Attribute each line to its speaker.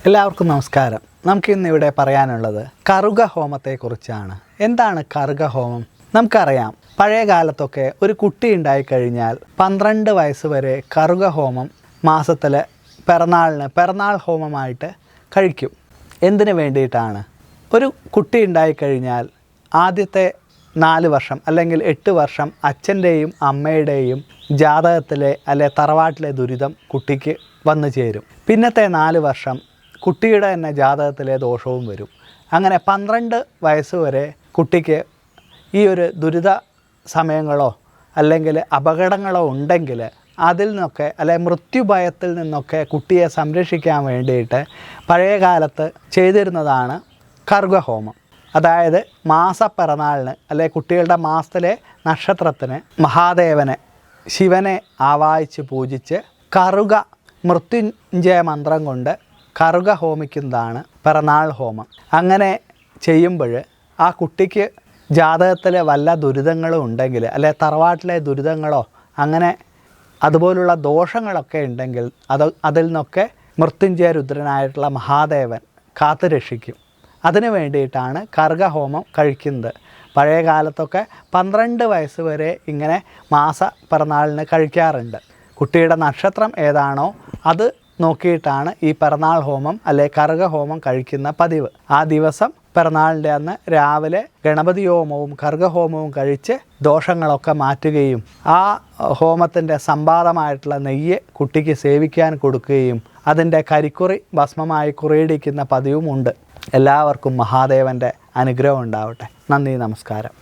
Speaker 1: എല്ലാവർക്കും നമസ്കാരം. നമുക്കിന്നിവിടെ പറയാനുള്ളത് കറുക ഹോമത്തെക്കുറിച്ചാണ്. എന്താണ് കറുക ഹോമം? നമുക്കറിയാം, പഴയ കാലത്തൊക്കെ ഒരു കുട്ടി ഉണ്ടായിക്കഴിഞ്ഞാൽ 12 വയസ്സ് വരെ കറുക ഹോമം മാസത്തിലെ പിറന്നാൾ ഹോമമായിട്ട് കഴിക്കും. എന്തിനു വേണ്ടിയിട്ടാണ്? ഒരു കുട്ടി ഉണ്ടായിക്കഴിഞ്ഞാൽ ആദ്യത്തെ 4 വർഷം അല്ലെങ്കിൽ 8 വർഷം അച്ഛൻ്റെയും അമ്മയുടെയും ജാതകത്തിലെ തറവാട്ടിലെ ദുരിതം കുട്ടിക്ക് വന്നു ചേരും. പിന്നത്തെ 4 വർഷം കുട്ടിയുടെ തന്നെ ജാതകത്തിലെ ദോഷവും വരും. അങ്ങനെ 12 വയസ്സ് വരെ കുട്ടിക്ക് ഈ ഒരു ദുരിത സമയങ്ങളോ അല്ലെങ്കിൽ അപകടങ്ങളോ ഉണ്ടെങ്കിൽ അതിൽ നിന്നൊക്കെ മൃത്യുഭയത്തിൽ നിന്നൊക്കെ കുട്ടിയെ സംരക്ഷിക്കാൻ വേണ്ടിയിട്ട് പഴയ കാലത്ത് ചെയ്തിരുന്നതാണ് കറുക ഹോമം. അതായത് മാസപ്പിറന്നാളിന് കുട്ടികളുടെ മാസത്തിലെ നക്ഷത്രത്തിന് മഹാദേവനെ ശിവനെ ആവാഹിച്ച് പൂജിച്ച് കറുക മൃത്യുഞ്ജയ മന്ത്രം കൊണ്ട് കറുക ഹോമിക്കുന്നതാണ് പിറന്നാൾ ഹോമം. അങ്ങനെ ചെയ്യുമ്പോൾ ആ കുട്ടിക്ക് ജാതകത്തിലെ വല്ല ദുരിതങ്ങളും ഉണ്ടെങ്കിൽ തറവാട്ടിലെ ദുരിതങ്ങളോ അങ്ങനെ അതുപോലുള്ള ദോഷങ്ങളൊക്കെ ഉണ്ടെങ്കിൽ അതിൽ നിന്നൊക്കെ മൃത്യുഞ്ജയ രുദ്രനായിട്ടുള്ള മഹാദേവൻ കാത്തു രക്ഷിക്കും. അതിനു വേണ്ടിയിട്ടാണ് കറുക ഹോമം കഴിക്കുന്നത്. പഴയ കാലത്തൊക്കെ 12 വയസ്സ് വരെ ഇങ്ങനെ പിറന്നാളിന് കഴിക്കാറുണ്ട്. കുട്ടിയുടെ നക്ഷത്രം ഏതാണോ അത് നോക്കിയിട്ടാണ് ഈ പിറന്നാൾ ഹോമം കറുക ഹോമം കഴിക്കുന്ന പതിവ്. ആ ദിവസം പിറന്നാളിൻ്റെ അന്ന് രാവിലെ ഗണപതി ഹോമവും കറുക ഹോമവും കഴിച്ച് ദോഷങ്ങളൊക്കെ മാറ്റുകയും ആ ഹോമത്തിൻ്റെ സംവാദമായിട്ടുള്ള നെയ്യ് കുട്ടിക്ക് സേവിക്കാൻ കൊടുക്കുകയും അതിൻ്റെ കരിക്കുറി ഭസ്മമായി കുറിയിടിക്കുന്ന പതിവുമുണ്ട്. എല്ലാവർക്കും മഹാദേവൻ്റെ അനുഗ്രഹം ഉണ്ടാവട്ടെ. നന്ദി, നമസ്കാരം.